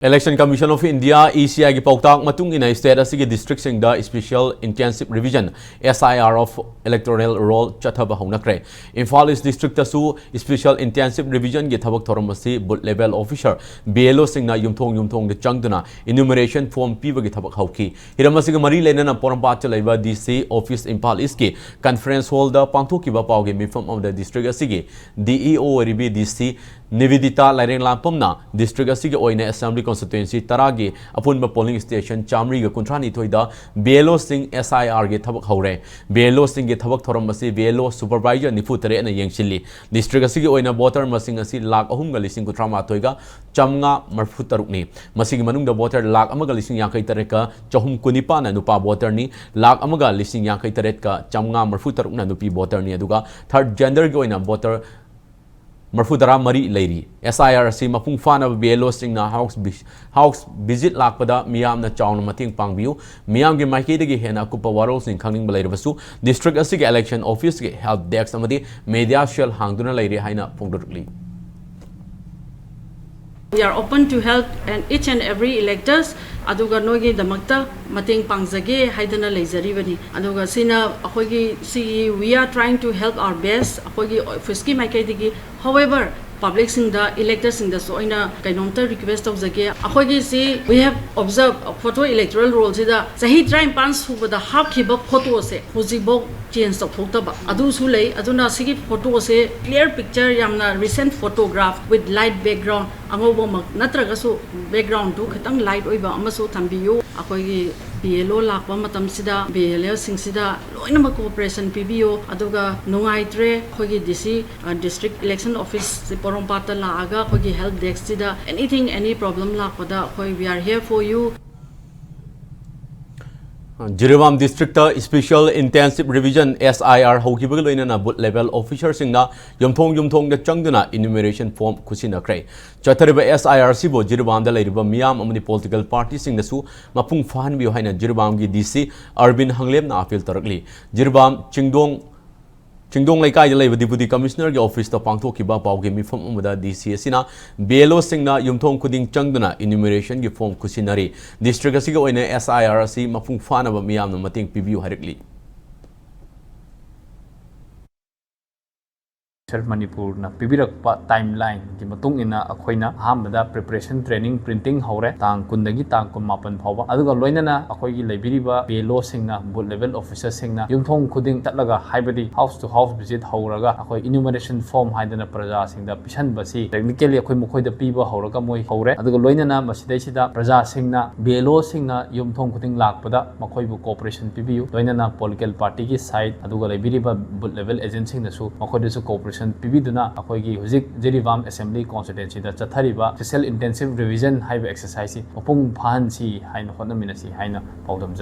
Election Commission of India (ECI) की पौताक मतुंग इन स्टेट असि district सिंग द special intensive revision SIR of electoral roll चथब हौनक्रे इम्फाल इस district तसु special intensive revision की थबक थोरम असि booth level officer BLO सिंगना युमथोंग द चंगदुना enumeration form पीब की थबक हौकी हिरम असि मरी लेनना पोरमपात चलैबा DC office इम्फाल इस की conference hall द पांगथोकिबा पावगे मिफम of the district असि DEO रिबी DC Nivedita Laireng Lampomna district asigi oina assembly constituency taragi apunba polling station chamri ga kuntrani thoida BLO sing SIR ge thabak haure BLO sing ge thabak thoram asi BLO supervisor nifu tare na yengchili district asigi oina voter masing asi lakh ahum ga lising kutrama thoiga chamnga marfu taruk ni masigi manung da voter lakh amaga lising yakai tare ka chahum kunipa na nupa voter ni lakh amaga lising yakai tare ka chamnga marfu taruk na nupi voter ni aduga third gender ge oina voter Marfudara Mari Lady SIR si mapung fan of BLO sing na house visit lakpada Miam na Chown Mating Pangview Miam gi Maki de Hena Kupa Warrels in Kanging Balayvasu District Asig Election Office help desk Amadi Media Shell Hangduna Lady Haina Pungdurli. We are open to help and each and every electors aduga nogi damakta mating pangzage haidana leizaribani aduga sina akogi si we are trying to help our best akogi office ki maikai digi however public sing the electors sing the so ina kainomta request of zage akogi si we have observed photo electoral roll sida sahi trying pans hu the half khiba photo se hujibok change of photo ba adu su lei aduna sigi photo se clear picture yamna recent photograph with light background angobo mak natraga su background tu khatang light oiba amasu thambiyu akogi BLO lakwa matam sida BLO sing sida loina ma cooperation PBO aduga nungaitre khogi DC district election office se porompata laaga khogi help desk sida anything any problem lakpada khoi we are here for you. Jiribam District Special Intensive Revision SIR Hokibaga Loina Boot Level Officer Singna Yumthong the Changduna enumeration form Kusina Cray. Chatariba SIR Sibo Jiribam the Lady Miam among the political parties sing the Su Mapung Fan behind Jiribam DC Arbin Hanglem na appeal Taragli. Jiribam Chingdong Laikai the Deputy Commissioner Office the Pangto Kiba Pau gave me from the DC Sina BLO Singna Yumthong Kuding Changduna enumeration give form Kusinari District Asigo in SIRC Mapung Fan of Miam Mating PBU directly. Manipur na pibirak pa timeline ki matung ina akoina ahambada preparation training printing haure tang kundagi tang kumapan phawa aduga loina na akoi gi leibiriba BLO singna boot level officer singna yumthong khuding tatlaga haibadi house to house visit hauraga akoi enumeration form haidana praja singda pisan basi technically akoi mukoi da piba hauraga moi haure aduga loina na masidai sida praja singna BLO singna yumthong khuding lakpada makoi bu cooperation pibiu loina na political party ki side aduga leibiriba boot level agency na su makoi desu cooperation Pibiduna akoigi huzik Jiribam Assembly Constituency da chathariba special intensive revision haiba exercise opung phan si haina hotna minasi haina paudam